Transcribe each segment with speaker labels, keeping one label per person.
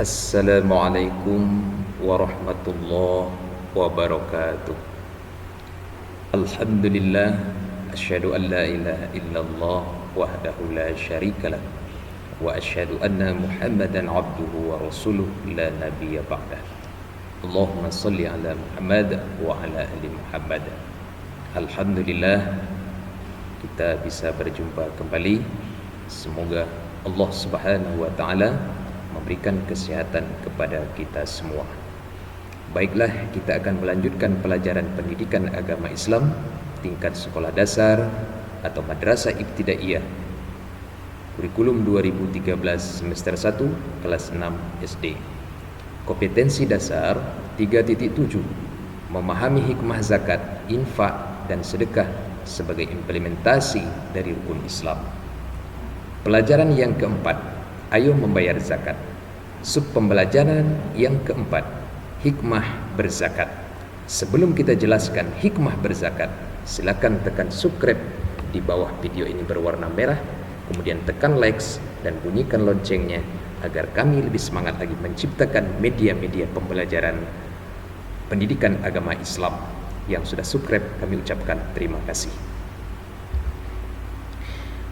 Speaker 1: Assalamualaikum warahmatullahi wabarakatuh. Alhamdulillah, asyhadu an la ilaha illallah wahdahu la syarikalah wa asyhadu anna Muhammadan abduhu wa rasuluh la nabiyya ba'dah. Allahumma salli ala Muhammad wa ala ali Muhammad. Alhamdulillah, kita bisa berjumpa kembali. Semoga Allah Subhanahu wa taala memberikan kesehatan kepada kita semua. Baiklah, kita akan melanjutkan pelajaran pendidikan agama Islam tingkat sekolah dasar atau madrasah ibtidaiyah kurikulum 2013 semester 1 kelas 6 SD. Kompetensi dasar 3.7, memahami hikmah zakat, infak dan sedekah sebagai implementasi dari rukun Islam. Pelajaran yang keempat, ayo membayar zakat. Sub pembelajaran yang keempat, hikmah berzakat. Sebelum kita jelaskan hikmah berzakat, silakan tekan subscribe di bawah video ini berwarna merah, kemudian tekan likes dan bunyikan loncengnya agar kami lebih semangat lagi menciptakan media-media pembelajaran pendidikan agama Islam. Yang sudah subscribe, kami ucapkan terima kasih.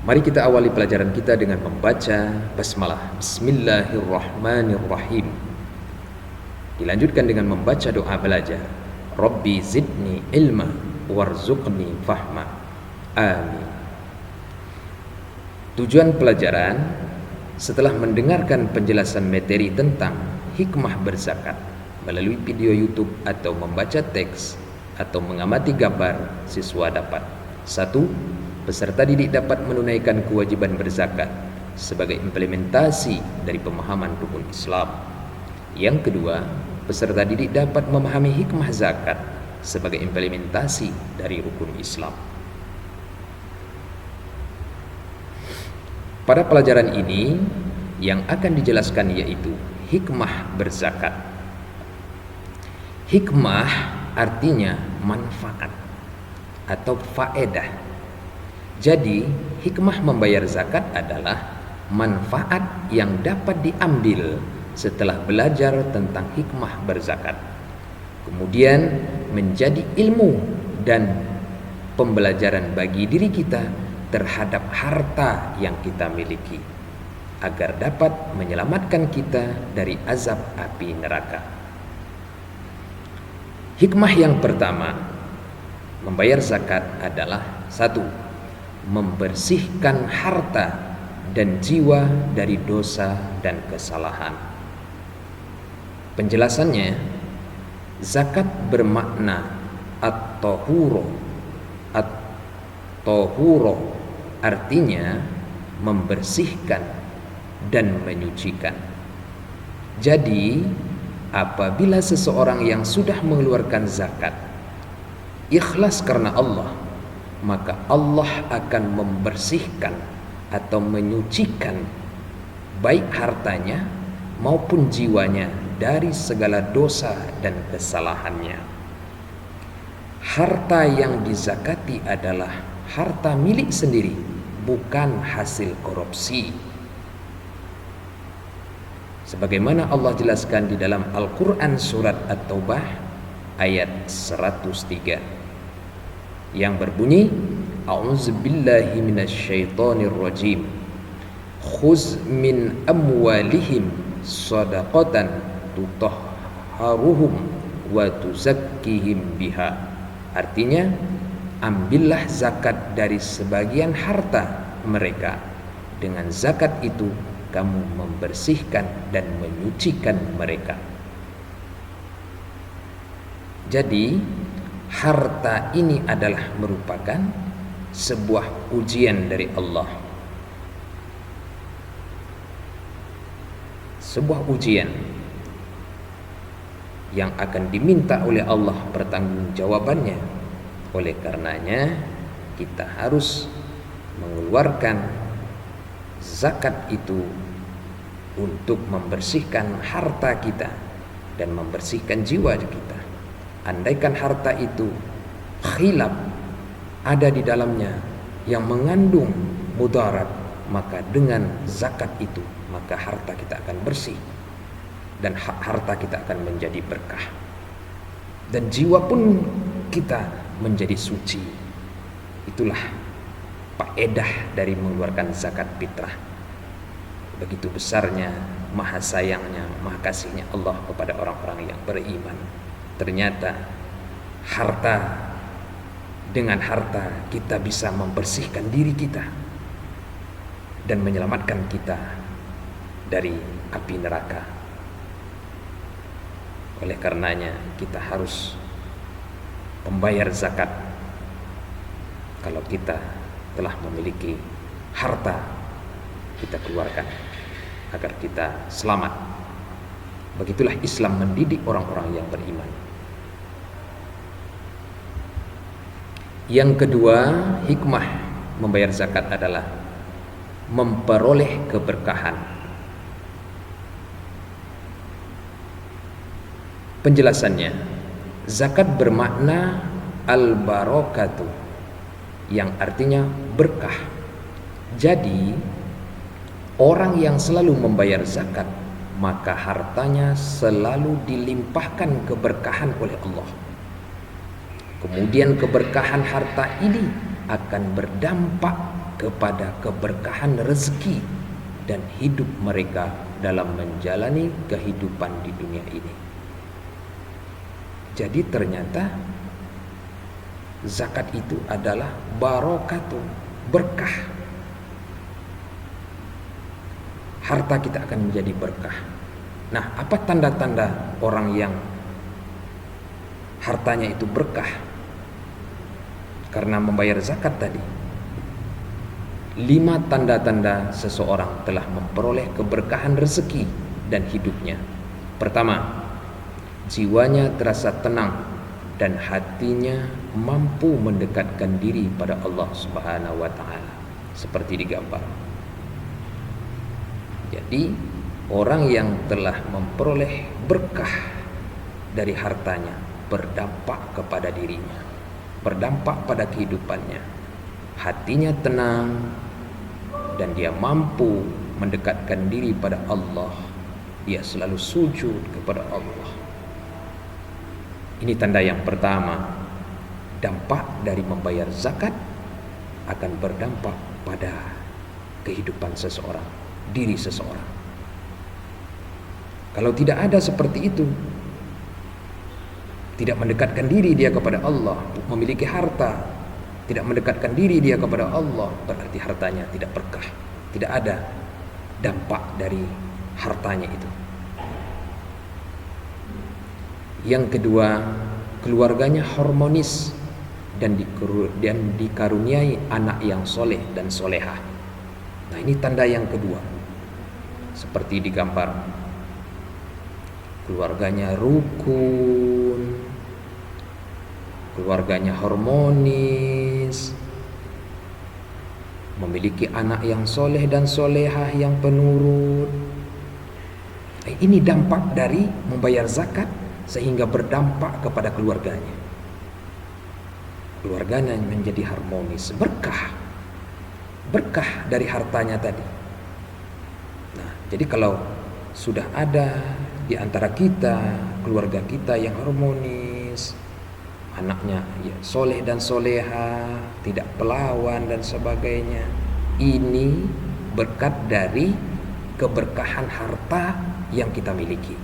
Speaker 1: Mari kita awali pelajaran kita dengan membaca basmalah. Bismillahirrahmanirrahim. Dilanjutkan dengan membaca doa belajar. Rabbi zidni ilma warzuqni fahma. Amin. Tujuan pelajaran setelah mendengarkan penjelasan materi tentang hikmah berzakat melalui video YouTube atau membaca teks atau mengamati gambar, siswa dapat: 1. Peserta didik dapat menunaikan kewajiban berzakat sebagai implementasi dari pemahaman rukun Islam. Yang kedua, peserta didik dapat memahami hikmah zakat sebagai implementasi dari rukun Islam. Pada pelajaran ini yang akan dijelaskan yaitu hikmah berzakat. Hikmah artinya manfaat atau faedah. Jadi, hikmah membayar zakat adalah manfaat yang dapat diambil setelah belajar tentang hikmah berzakat. Kemudian menjadi ilmu dan pembelajaran bagi diri kita terhadap harta yang kita miliki, agar dapat menyelamatkan kita dari azab api neraka. Hikmah yang pertama membayar zakat adalah: 1. Membersihkan harta dan jiwa dari dosa dan kesalahan. Penjelasannya, zakat bermakna at-tahuro. At-tahuro artinya membersihkan dan menyucikan. Jadi, apabila seseorang yang sudah mengeluarkan zakat ikhlas karena Allah, maka Allah akan membersihkan atau menyucikan baik hartanya maupun jiwanya dari segala dosa dan kesalahannya. Harta yang dizakati adalah harta milik sendiri, bukan hasil korupsi. Sebagaimana Allah jelaskan di dalam Al-Quran surat At-Taubah ayat 103 yang berbunyi: A'udzubillahi minasyaitonirrajim. Khuz min amwalihim shadaqatan tutahharuhum wa tuzakkihim biha. Artinya, ambillah zakat dari sebagian harta mereka. Dengan zakat itu kamu membersihkan dan menyucikan mereka. Jadi, harta ini adalah merupakan sebuah ujian dari Allah. Sebuah ujian yang akan diminta oleh Allah pertanggungjawabannya. Oleh karenanya kita harus mengeluarkan zakat itu untuk membersihkan harta kita dan membersihkan jiwa kita. Andaikan harta itu khilaf ada di dalamnya yang mengandung mudarat, maka dengan zakat itu maka harta kita akan bersih. dan harta kita akan menjadi berkah, dan jiwa pun kita menjadi suci. Itulah faedah dari mengeluarkan zakat fitrah. Begitu besarnya, maha sayangnya, maha kasihnya Allah kepada orang-orang yang beriman. Ternyata dengan harta kita bisa membersihkan diri kita dan menyelamatkan kita dari api neraka. Oleh karenanya kita harus membayar zakat kalau kita telah memiliki harta, kita keluarkan agar kita selamat. Begitulah Islam mendidik orang-orang yang beriman. Yang kedua, hikmah membayar zakat adalah memperoleh keberkahan. Penjelasannya, zakat bermakna al-barakatuh, yang artinya berkah. Jadi orang yang selalu membayar zakat, maka hartanya selalu dilimpahkan keberkahan oleh Allah. Kemudian keberkahan harta ini akan berdampak kepada keberkahan rezeki dan hidup mereka dalam menjalani kehidupan di dunia ini. Jadi ternyata zakat itu adalah barakatuh, berkah. Harta kita akan menjadi berkah. Nah, apa tanda-tanda orang yang hartanya itu berkah karena membayar zakat tadi? 5 tanda-tanda seseorang telah memperoleh keberkahan rezeki dan hidupnya. Pertama, jiwanya terasa tenang dan hatinya mampu mendekatkan diri pada Allah Subhanahu wa taala seperti digambar. Jadi orang yang telah memperoleh berkah dari hartanya berdampak kepada dirinya, berdampak pada kehidupannya. Hatinya tenang dan dia mampu mendekatkan diri pada Allah. Dia selalu sujud kepada Allah. Ini tanda yang pertama. Dampak dari membayar zakat akan berdampak pada kehidupan seseorang, diri seseorang. Kalau tidak ada seperti itu, tidak mendekatkan diri dia kepada Allah, memiliki harta, tidak mendekatkan diri dia kepada Allah, berarti hartanya tidak berkah. Tidak ada dampak dari hartanya itu. Yang kedua, keluarganya harmonis dan dikaruniai anak yang soleh dan solehah. Nah, ini tanda yang kedua. Seperti digambar, keluarganya rukun, keluarganya harmonis, memiliki anak yang soleh dan solehah yang penurut. Ini dampak dari membayar zakat sehingga berdampak kepada keluarganya. Keluarganya menjadi harmonis, berkah dari hartanya tadi. Nah, jadi kalau sudah ada di antara kita, keluarga kita yang harmonis, anaknya ya soleh dan soleha, tidak pelawan dan sebagainya, ini berkat dari keberkahan harta yang kita miliki.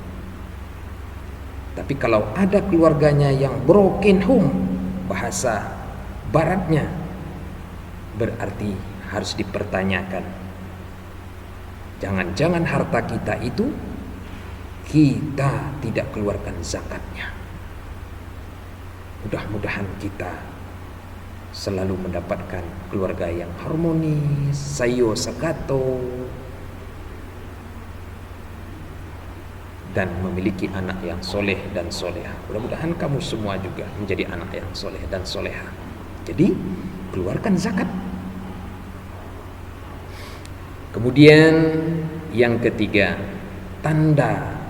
Speaker 1: Tapi kalau ada keluarganya yang broken home, bahasa baratnya, berarti harus dipertanyakan. Jangan-jangan harta kita itu kita tidak keluarkan zakatnya. Mudah-mudahan kita selalu mendapatkan keluarga yang harmonis, sayo sakato, dan memiliki anak yang soleh dan soleha. Mudah-mudahan kamu semua juga menjadi anak yang soleh dan soleha. Jadi keluarkan zakat. Kemudian yang ketiga, tanda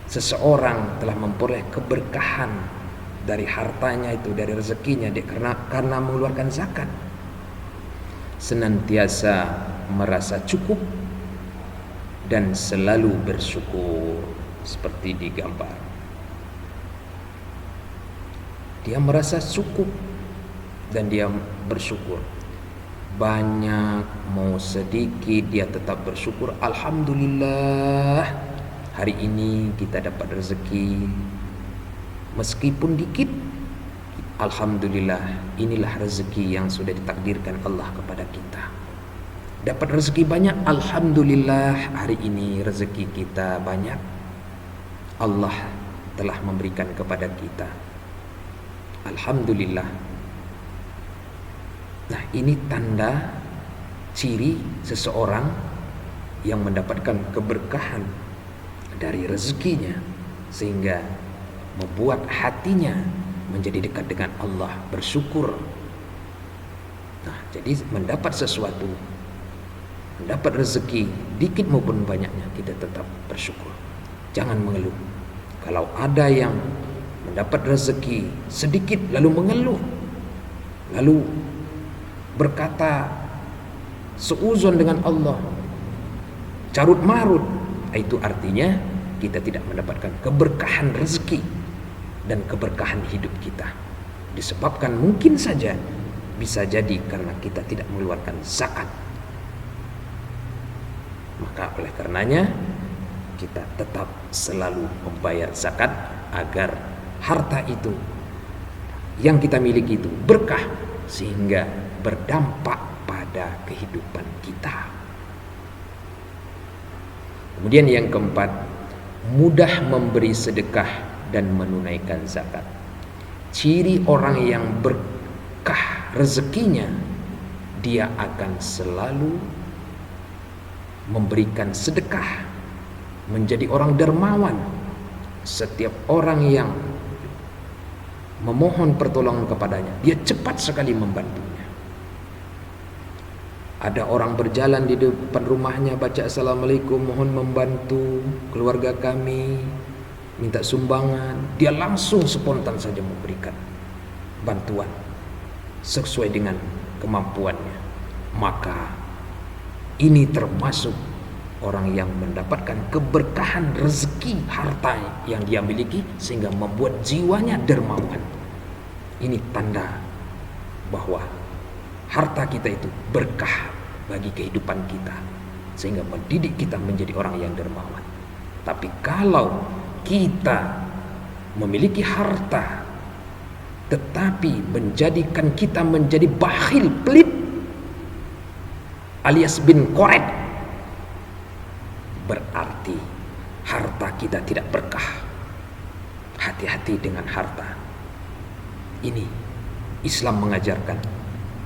Speaker 1: seseorang telah memperoleh keberkahan dari hartanya itu, dari rezekinya, karena mengeluarkan zakat. Senantiasa merasa cukup dan selalu bersyukur seperti di gambar. Dia merasa cukup dan dia bersyukur. Banyak mau sedikit dia tetap bersyukur. Alhamdulillah, hari ini kita dapat rezeki meskipun dikit. Alhamdulillah, inilah rezeki yang sudah ditakdirkan Allah kepada kita. Dapat rezeki banyak, alhamdulillah, hari ini rezeki kita banyak. Allah telah memberikan kepada kita. Alhamdulillah. Nah, ini tanda ciri seseorang yang mendapatkan keberkahan dari rezekinya, sehingga membuat hatinya menjadi dekat dengan Allah, bersyukur. Nah, jadi mendapat sesuatu, mendapat rezeki dikit maupun banyaknya, kita tetap bersyukur. Jangan mengeluh. Kalau ada yang mendapat rezeki sedikit lalu mengeluh, lalu berkata seuzon dengan Allah, carut marut, itu artinya kita tidak mendapatkan keberkahan rezeki dan keberkahan hidup kita. Disebabkan mungkin saja, bisa jadi karena kita tidak mengeluarkan zakat. Maka oleh karenanya kita tetap selalu membayar zakat agar harta itu yang kita miliki itu berkah, sehingga berdampak pada kehidupan kita. Kemudian yang keempat, mudah memberi sedekah dan menunaikan zakat. Ciri orang yang berkah rezekinya, dia akan selalu memberikan sedekah, menjadi orang dermawan. Setiap orang yang memohon pertolongan kepadanya, dia cepat sekali membantunya. Ada orang berjalan di depan rumahnya, baca assalamualaikum, mohon membantu keluarga kami, minta sumbangan, dia langsung spontan saja memberikan bantuan sesuai dengan kemampuannya. Maka ini termasuk orang yang mendapatkan keberkahan rezeki harta yang dia miliki, sehingga membuat jiwanya dermawan. Ini tanda bahwa harta kita itu berkah bagi kehidupan kita, sehingga mendidik kita menjadi orang yang dermawan. Tapi kalau kita memiliki harta tetapi menjadikan kita menjadi bakhil, pelit, alias bin koret, berarti harta kita tidak berkah. Hati-hati dengan harta. Ini Islam mengajarkan,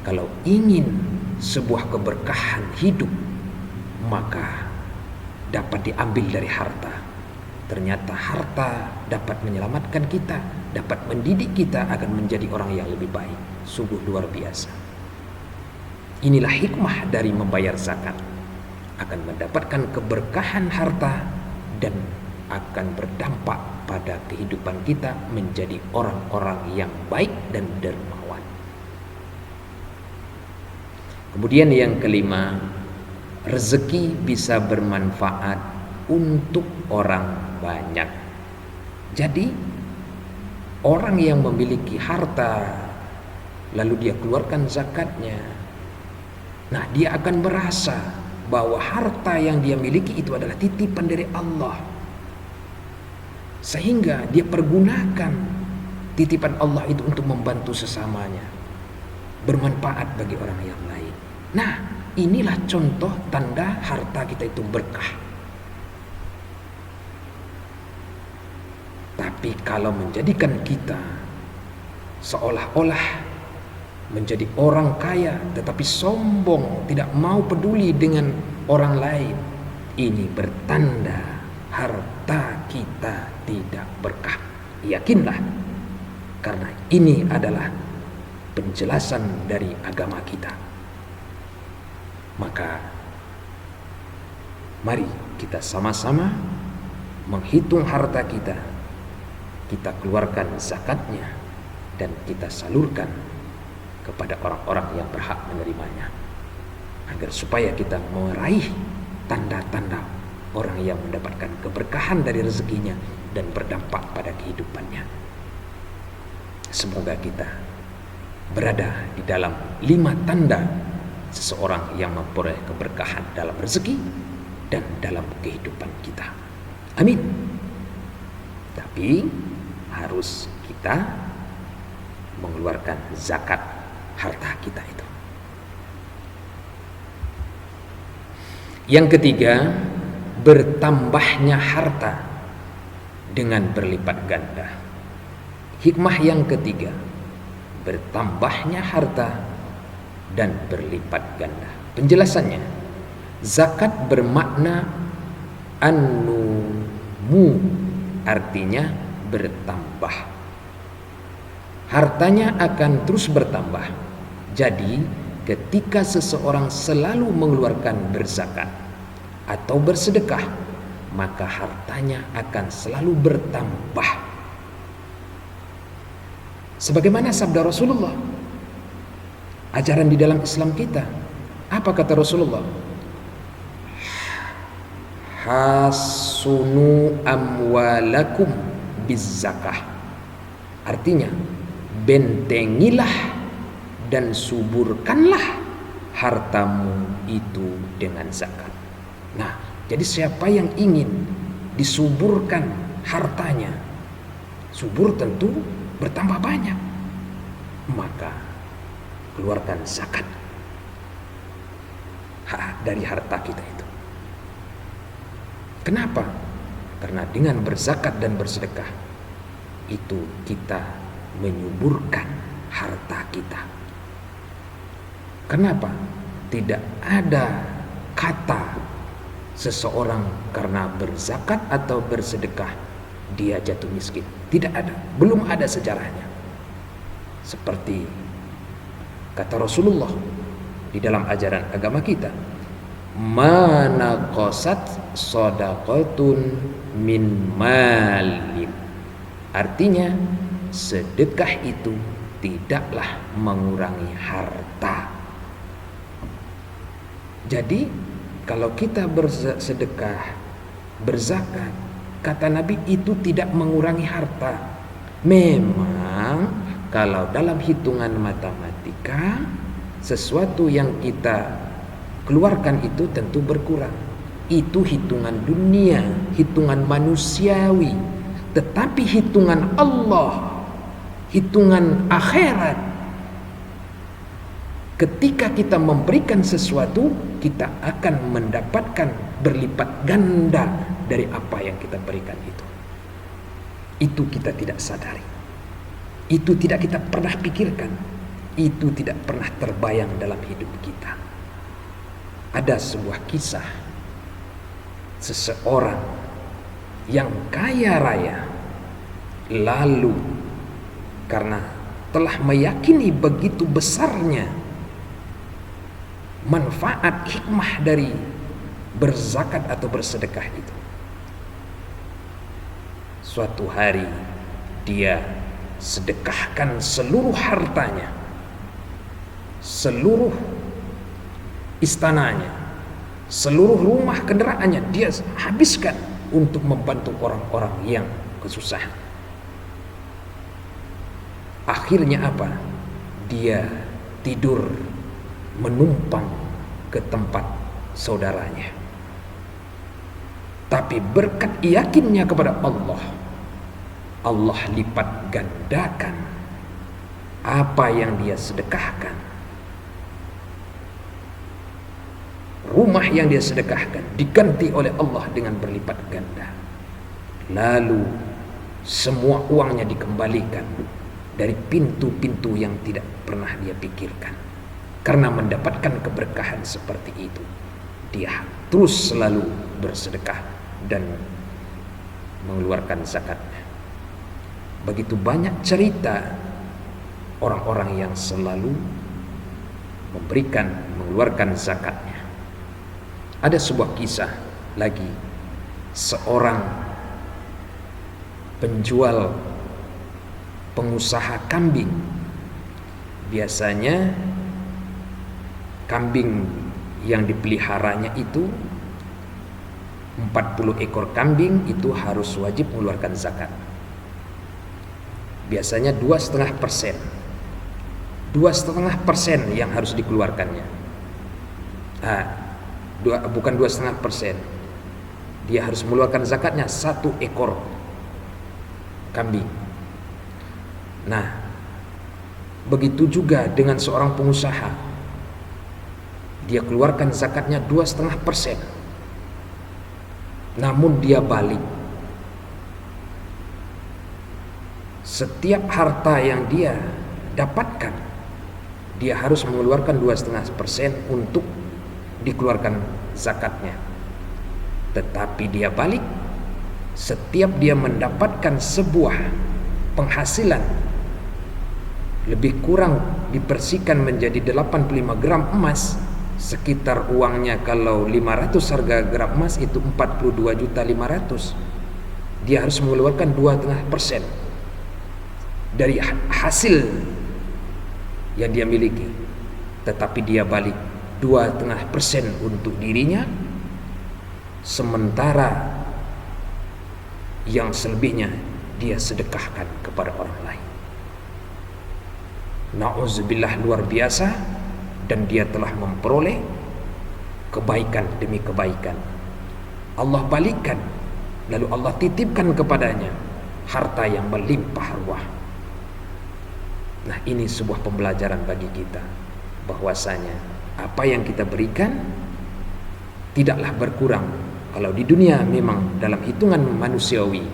Speaker 1: kalau ingin sebuah keberkahan hidup, maka dapat diambil dari harta. Ternyata harta dapat menyelamatkan kita, dapat mendidik kita akan menjadi orang yang lebih baik. Sungguh luar biasa. Inilah hikmah dari membayar zakat. Akan mendapatkan keberkahan harta dan akan berdampak pada kehidupan kita menjadi orang-orang yang baik dan dermawan. Kemudian yang kelima, rezeki bisa bermanfaat untuk orang banyak. Jadi orang yang memiliki harta lalu dia keluarkan zakatnya, nah dia akan merasa bahwa harta yang dia miliki itu adalah titipan dari Allah, sehingga dia pergunakan titipan Allah itu untuk membantu sesamanya, bermanfaat bagi orang yang lain. Nah, inilah contoh tanda harta kita itu berkah. Tapi kalau menjadikan kita seolah-olah menjadi orang kaya tetapi sombong, tidak mau peduli dengan orang lain, ini bertanda harta kita tidak berkah. Yakinlah, karena ini adalah penjelasan dari agama kita. Maka mari kita sama-sama menghitung harta kita, kita keluarkan zakatnya, dan kita salurkan kepada orang-orang yang berhak menerimanya, agar supaya kita meraih tanda-tanda orang yang mendapatkan keberkahan dari rezekinya dan berdampak pada kehidupannya. Semoga kita berada di dalam 5 tanda seseorang yang memperoleh keberkahan dalam rezeki dan dalam kehidupan kita. Amin. Tapi harus kita mengeluarkan zakat harta kita itu. Yang ketiga, bertambahnya harta dengan berlipat ganda. Hikmah yang ketiga, bertambahnya harta dan berlipat ganda. Penjelasannya, zakat bermakna an-numu, artinya bertambah. Hartanya akan terus bertambah. Jadi ketika seseorang selalu mengeluarkan berzakat atau bersedekah, maka hartanya akan selalu bertambah. Sebagaimana sabda Rasulullah, ajaran di dalam Islam kita. Apa kata Rasulullah? Hasunu amwalakum bizzakah. Artinya, bentengilah dan suburkanlah hartamu itu dengan zakat. Nah, jadi siapa yang ingin disuburkan hartanya, subur tentu bertambah banyak, maka keluarkan zakat dari harta kita itu. Kenapa? Karena dengan berzakat dan bersedekah itu kita menyuburkan harta kita. Kenapa? Tidak ada kata seseorang karena berzakat atau bersedekah dia jatuh miskin. Tidak ada, belum ada sejarahnya. Seperti kata Rasulullah di dalam ajaran agama kita, mana qasat shadaqatun min malin. Artinya sedekah itu tidaklah mengurangi harta. Jadi kalau kita bersedekah, berzakat, kata Nabi itu tidak mengurangi harta. Memang kalau dalam hitungan matematika, sesuatu yang kita keluarkan itu tentu berkurang. Itu hitungan dunia, hitungan manusiawi. Tetapi hitungan Allah, hitungan akhirat, ketika kita memberikan sesuatu, kita akan mendapatkan berlipat ganda dari apa yang kita berikan itu. Itu kita tidak sadari. Itu tidak kita pernah pikirkan. Itu tidak pernah terbayang dalam hidup kita. Ada sebuah kisah seseorang yang kaya raya, lalu karena telah meyakini begitu besarnya manfaat hikmah dari berzakat atau bersedekah itu, suatu hari dia sedekahkan seluruh hartanya, seluruh istananya, seluruh rumah kendaraannya dia habiskan untuk membantu orang-orang yang kesusahan. Akhirnya apa? Dia tidur menumpang ke tempat saudaranya. Tapi berkat yakinnya kepada Allah, Allah lipat gandakan apa yang dia sedekahkan. Rumah yang dia sedekahkan diganti oleh Allah dengan berlipat ganda. Lalu semua uangnya dikembalikan dari pintu-pintu yang tidak pernah dia pikirkan. Karena mendapatkan keberkahan seperti itu, dia terus selalu bersedekah dan mengeluarkan zakatnya. Begitu banyak cerita orang-orang yang selalu mengeluarkan zakatnya. Ada sebuah kisah lagi, seorang pengusaha kambing. Biasanya kambing yang dipeliharanya itu 40 ekor kambing itu harus wajib mengeluarkan zakat. Biasanya 2,5%. 2,5% yang harus dikeluarkannya. Bukan 2,5%. Dia harus mengeluarkan zakatnya 1 ekor kambing. Nah, begitu juga dengan seorang pengusaha. Dia keluarkan zakatnya 2,5%. Namun dia balik. Setiap harta yang dia dapatkan, dia harus mengeluarkan 2,5% untuk dikeluarkan zakatnya. Tetapi dia balik, setiap dia mendapatkan sebuah penghasilan lebih kurang dibersihkan menjadi 85 gram emas, sekitar uangnya kalau 500 harga gram emas itu 42.500.000. Dia harus mengeluarkan 2,5% dari hasil yang dia miliki. Tetapi dia balik 2,5% untuk dirinya, sementara yang selebihnya dia sedekahkan kepada orang lain. Na'udzubillah, luar biasa. Dan dia telah memperoleh kebaikan demi kebaikan. Allah balikkan, lalu Allah titipkan kepadanya harta yang melimpah ruah. Nah, ini sebuah pembelajaran bagi kita, bahwasanya apa yang kita berikan tidaklah berkurang. Kalau di dunia memang dalam hitungan manusiawi,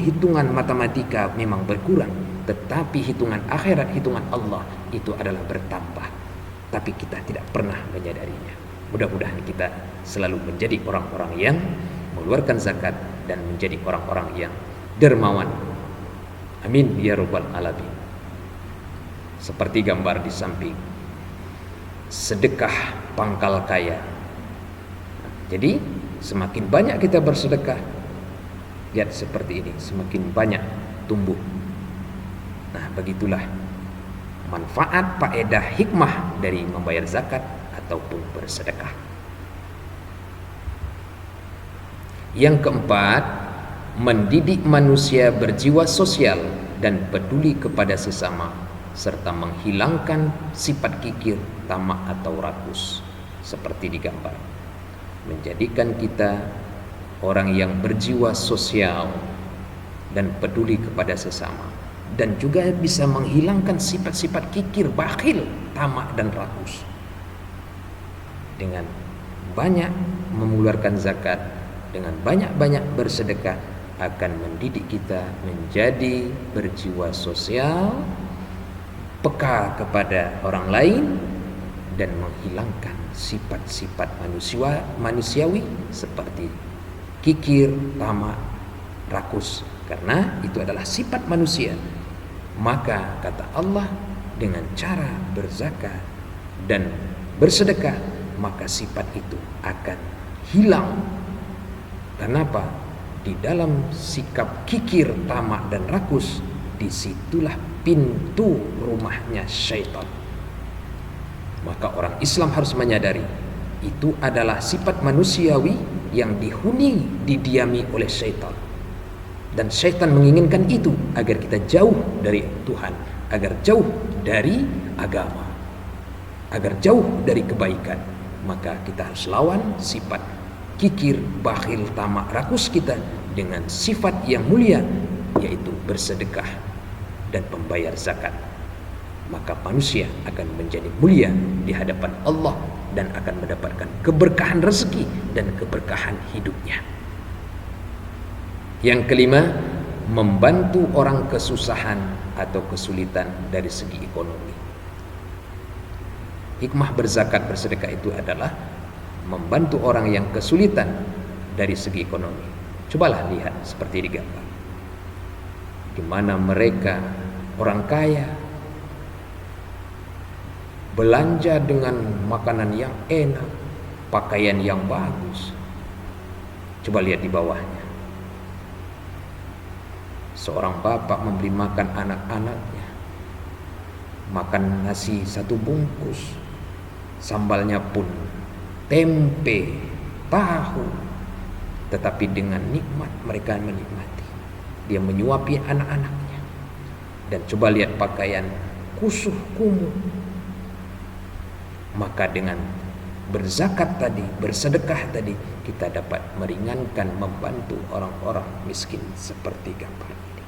Speaker 1: hitungan matematika memang berkurang, tetapi hitungan akhirat, hitungan Allah itu adalah bertambah. Tapi kita tidak pernah menyadarinya. Mudah-mudahan kita selalu menjadi orang-orang yang mengeluarkan zakat dan menjadi orang-orang yang dermawan. Amin ya rabbal alamin. Seperti gambar di samping, sedekah pangkal kaya. Jadi semakin banyak kita bersedekah, lihat seperti ini, semakin banyak tumbuh. Nah, begitulah manfaat, faedah, hikmah dari membayar zakat ataupun bersedekah. Yang keempat, mendidik manusia berjiwa sosial dan peduli kepada sesama, serta menghilangkan sifat kikir, tamak atau rakus seperti di gambar. Menjadikan kita orang yang berjiwa sosial dan peduli kepada sesama, dan juga bisa menghilangkan sifat-sifat kikir, bakhil, tamak dan rakus. Dengan banyak mengeluarkan zakat, dengan banyak-banyak bersedekah, akan mendidik kita menjadi berjiwa sosial, peka kepada orang lain, dan menghilangkan sifat-sifat manusiawi seperti kikir, tamak, rakus, karena itu adalah sifat manusia. Maka kata Allah, dengan cara berzakat dan bersedekah, maka sifat itu akan hilang. Kenapa? Di dalam sikap kikir, tamak dan rakus, disitulah pintu rumahnya syaitan. Maka orang Islam harus menyadari itu adalah sifat manusiawi yang dihuni, didiami oleh syaitan. Dan syaitan menginginkan itu agar kita jauh dari Tuhan, agar jauh dari agama, agar jauh dari kebaikan. Maka kita harus lawan sifat kikir, bakhil, tamak, rakus kita dengan sifat yang mulia, yaitu bersedekah dan membayar zakat. Maka manusia akan menjadi mulia di hadapan Allah dan akan mendapatkan keberkahan rezeki dan keberkahan hidupnya. Yang kelima, membantu orang kesusahan atau kesulitan dari segi ekonomi. Hikmah berzakat, bersedekah itu adalah membantu orang yang kesulitan dari segi ekonomi. Cobalah lihat seperti di gambar, di mana mereka orang kaya belanja dengan makanan yang enak, pakaian yang bagus. Coba lihat di bawahnya. Seorang bapak memberi makan anak-anaknya, makan nasi 1 bungkus, sambalnya pun tempe, tahu, tetapi dengan nikmat mereka menikmati. Dia menyuapi anak-anaknya. Dan coba lihat pakaian kusuh kumuh. Maka dengan berzakat tadi, bersedekah tadi, kita dapat meringankan, membantu orang-orang miskin seperti gambar ini.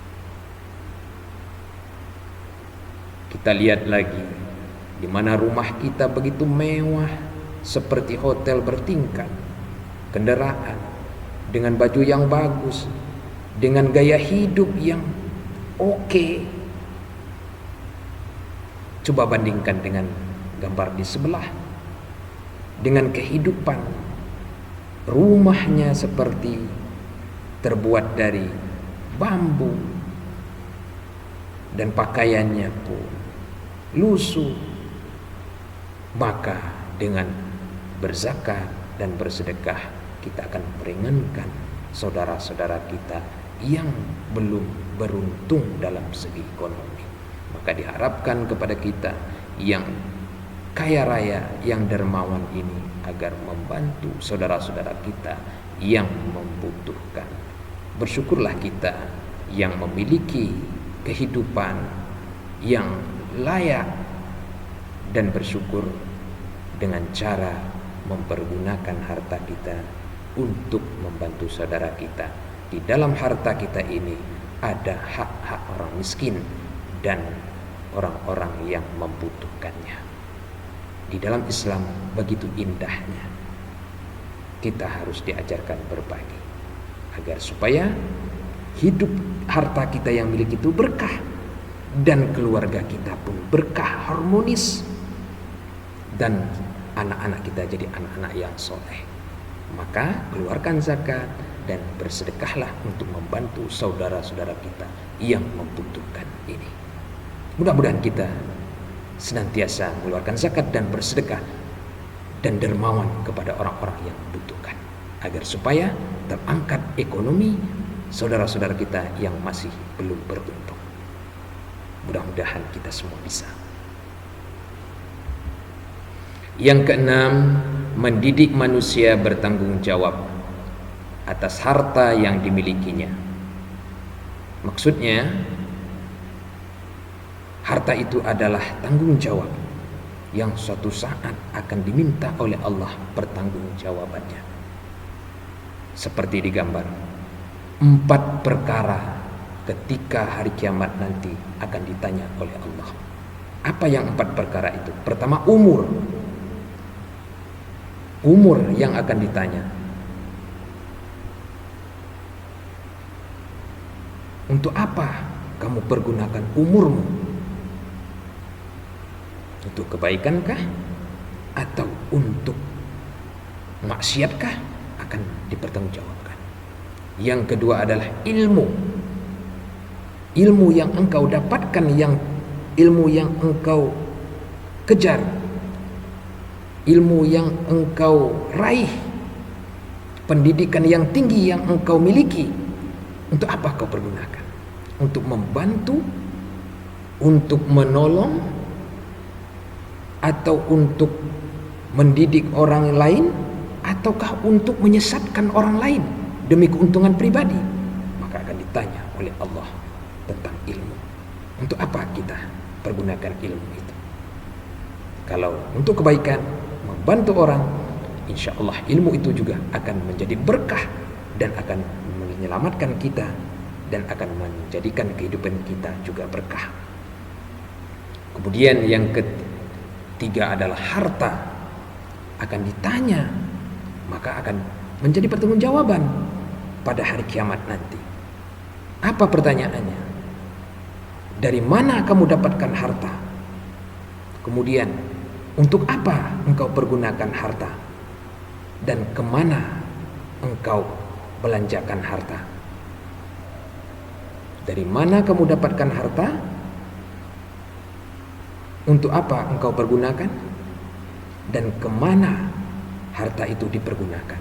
Speaker 1: Kita lihat lagi, di mana rumah kita begitu mewah, seperti hotel bertingkat, kendaraan dengan baju yang bagus, dengan gaya hidup yang oke. Coba bandingkan dengan gambar di sebelah, dengan kehidupan rumahnya seperti terbuat dari bambu, dan pakaiannya pun lusuh. Maka dengan berzakat dan bersedekah kita akan meringankan saudara-saudara kita yang belum beruntung dalam segi ekonomi. Maka diharapkan kepada kita yang kaya raya, yang dermawan ini, agar membantu saudara-saudara kita yang membutuhkan. Bersyukurlah kita yang memiliki kehidupan yang layak, dan bersyukur dengan cara mempergunakan harta kita untuk membantu saudara kita. Di dalam harta kita ini ada hak-hak orang miskin dan orang-orang yang membutuhkannya. Di dalam Islam begitu indahnya. Kita harus diajarkan berbagi agar supaya hidup harta kita yang milik itu berkah, dan keluarga kita pun berkah, harmonis, dan anak-anak kita jadi anak-anak yang soleh. Maka keluarkan zakat dan bersedekahlah untuk membantu saudara-saudara kita yang membutuhkan ini. Mudah-mudahan kita senantiasa mengeluarkan zakat dan bersedekah dan dermawan kepada orang-orang yang membutuhkan, agar supaya terangkat ekonomi saudara-saudara kita yang masih belum beruntung. Mudah-mudahan kita semua bisa. Yang keenam, mendidik manusia bertanggung jawab atas harta yang dimilikinya. Maksudnya, harta itu adalah tanggung jawab yang suatu saat akan diminta oleh Allah pertanggungjawabannya. Seperti digambar, 4 perkara ketika hari kiamat nanti akan ditanya oleh Allah. Apa yang 4 perkara itu? Pertama, umur. Umur yang akan ditanya. Untuk apa kamu pergunakan umurmu? Untuk kebaikankah? Atau untuk maksiatkah? Akan dipertanggungjawabkan. Yang kedua adalah ilmu. Ilmu yang engkau dapatkan, ilmu yang engkau kejar, ilmu yang engkau raih, pendidikan yang tinggi yang engkau miliki. Untuk apa kau pergunakan? Untuk membantu, untuk menolong, atau untuk mendidik orang lain, ataukah untuk menyesatkan orang lain demi keuntungan pribadi? Maka akan ditanya oleh Allah tentang ilmu. Untuk apa kita pergunakan ilmu itu? Kalau untuk kebaikan, membantu orang, insya Allah ilmu itu juga akan menjadi berkah dan akan menyelamatkan kita dan akan menjadikan kehidupan kita juga berkah. Kemudian yang ketiga adalah harta akan ditanya, maka akan menjadi pertanggungjawaban pada hari kiamat nanti. Apa pertanyaannya? Dari mana kamu dapatkan harta? Kemudian untuk apa engkau pergunakan harta? Dan kemana engkau belanjakan harta? Dari mana kamu dapatkan harta? Untuk apa engkau pergunakan? Dan kemana harta itu dipergunakan?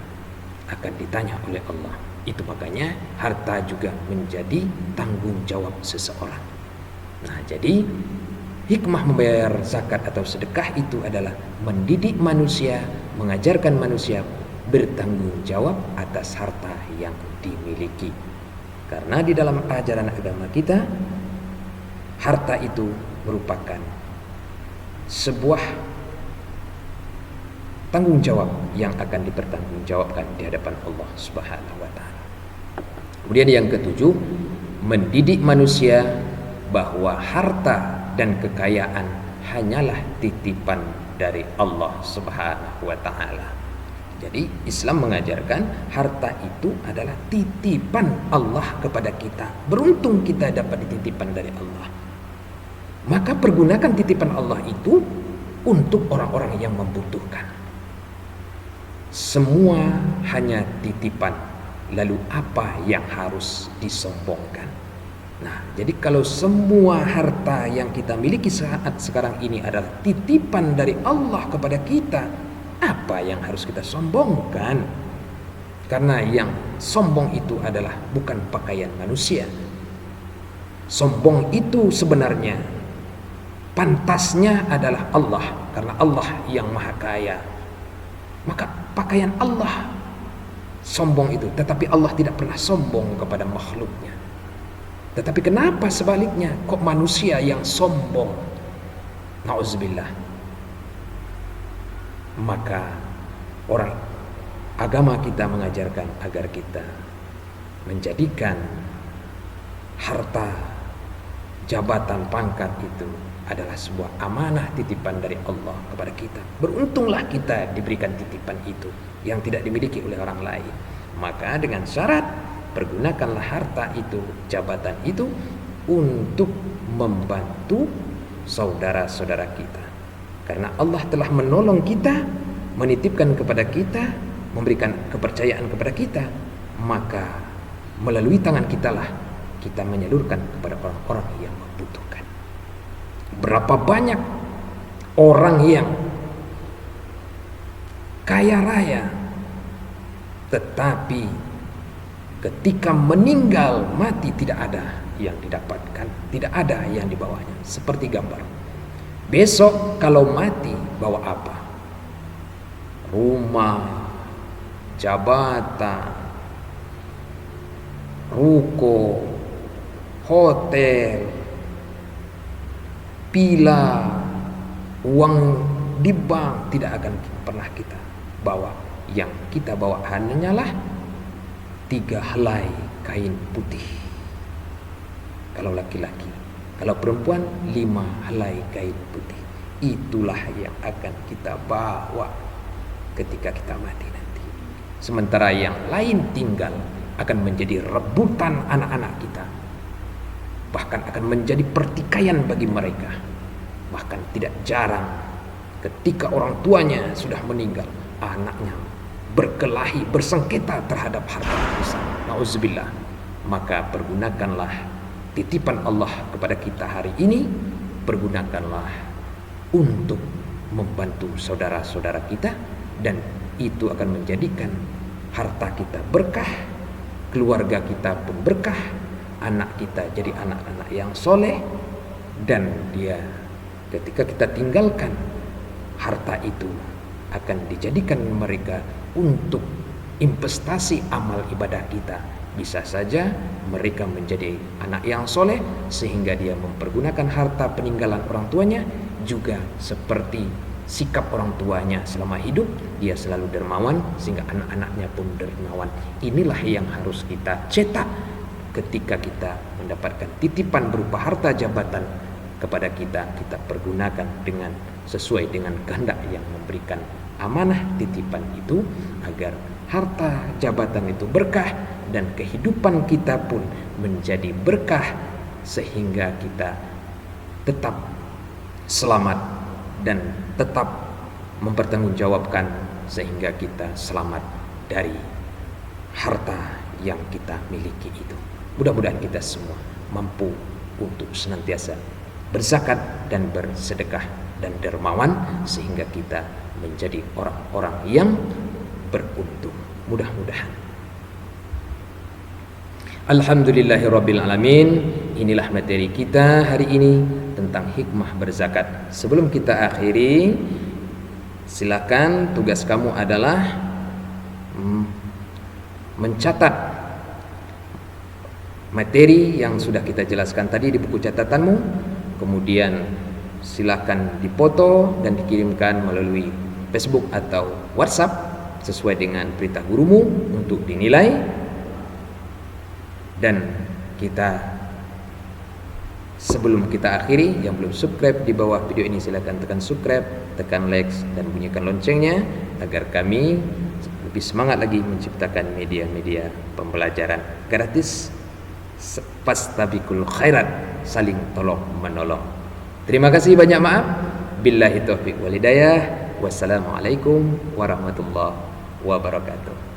Speaker 1: Akan ditanya oleh Allah. Itu makanya harta juga menjadi tanggung jawab seseorang. Nah, jadi hikmah membayar zakat atau sedekah itu adalah mendidik manusia, mengajarkan manusia bertanggung jawab atas harta yang dimiliki. Karena di dalam ajaran agama kita, harta itu merupakan sebuah tanggung jawab yang akan dipertanggungjawabkan di hadapan Allah Subhanahu wa taala. Kemudian yang ketujuh, mendidik manusia bahwa harta dan kekayaan hanyalah titipan dari Allah Subhanahu wa taala. Jadi Islam mengajarkan harta itu adalah titipan Allah kepada kita. Beruntung kita dapat titipan dari Allah. Maka pergunakan titipan Allah itu untuk orang-orang yang membutuhkan. Semua hanya titipan. Lalu apa yang harus disombongkan? Nah, jadi kalau semua harta yang kita miliki saat sekarang ini adalah titipan dari Allah kepada kita, apa yang harus kita sombongkan? Karena yang sombong itu adalah bukan pakaian manusia. Sombong itu sebenarnya pantasnya adalah Allah, karena Allah yang maha kaya. Maka pakaian Allah sombong itu, tetapi Allah tidak pernah sombong kepada makhluknya. Tetapi kenapa sebaliknya, kok manusia yang sombong? Nauzubillah. Maka orang agama kita mengajarkan agar kita menjadikan harta, jabatan, pangkat itu adalah sebuah amanah titipan dari Allah kepada kita. Beruntunglah kita diberikan titipan itu yang tidak dimiliki oleh orang lain. Maka dengan syarat, pergunakanlah harta itu, jabatan itu untuk membantu saudara-saudara kita. Karena Allah telah menolong kita, menitipkan kepada kita, memberikan kepercayaan kepada kita, maka melalui tangan kitalah kita menyalurkan kepada orang-orang yang membutuhkan. Berapa banyak orang yang kaya raya, tetapi ketika meninggal mati tidak ada yang didapatkan, tidak ada yang dibawanya. Seperti gambar, besok kalau mati bawa apa? Rumah, jabatan, ruko, hotel, pila, uang di bank, tidak akan pernah kita bawa. Yang kita bawa hanyalah 3 helai kain putih kalau laki-laki, kalau perempuan 5 helai kain putih. Itulah yang akan kita bawa ketika kita mati nanti. Sementara yang lain tinggal akan menjadi rebutan anak-anak kita, bahkan akan menjadi pertikaian bagi mereka. Bahkan tidak jarang ketika orang tuanya sudah meninggal, anaknya berkelahi, bersengketa terhadap harta warisan. Nauzubillah. Maka pergunakanlah titipan Allah kepada kita hari ini, pergunakanlah untuk membantu saudara-saudara kita, dan itu akan menjadikan harta kita berkah, keluarga kita pun berkah, anak kita jadi anak-anak yang soleh, dan dia ketika kita tinggalkan harta itu akan dijadikan mereka untuk investasi amal ibadah kita. Bisa saja mereka menjadi anak yang soleh sehingga dia mempergunakan harta peninggalan orang tuanya, juga seperti sikap orang tuanya selama hidup, dia selalu dermawan sehingga anak-anaknya pun dermawan. Inilah yang harus kita cetak ketika kita mendapatkan titipan berupa harta jabatan kepada kita. Kita pergunakan dengan sesuai dengan kehendak yang memberikan amanah titipan itu, agar harta jabatan itu berkah dan kehidupan kita pun menjadi berkah, sehingga kita tetap selamat dan tetap mempertanggungjawabkan, sehingga kita selamat dari harta yang kita miliki itu. Mudah-mudahan kita semua mampu untuk senantiasa berzakat dan bersedekah dan dermawan, sehingga kita menjadi orang-orang yang beruntung. Mudah-mudahan. Alhamdulillahirabbil alamin. Inilah materi kita hari ini tentang hikmah berzakat. Sebelum kita akhiri, silakan tugas kamu adalah mencatat materi yang sudah kita jelaskan tadi di buku catatanmu, kemudian silakan dipoto dan dikirimkan melalui Facebook atau WhatsApp sesuai dengan perintah gurumu untuk dinilai. Dan sebelum kita akhiri, yang belum subscribe di bawah video ini silakan tekan subscribe, tekan like dan bunyikan loncengnya agar kami lebih semangat lagi menciptakan media-media pembelajaran gratis. Fastabikul khairat, saling tolong menolong. Terima kasih, banyak maaf. Billahi taufiq wal hidayah. Wassalamualaikum warahmatullahi wabarakatuh.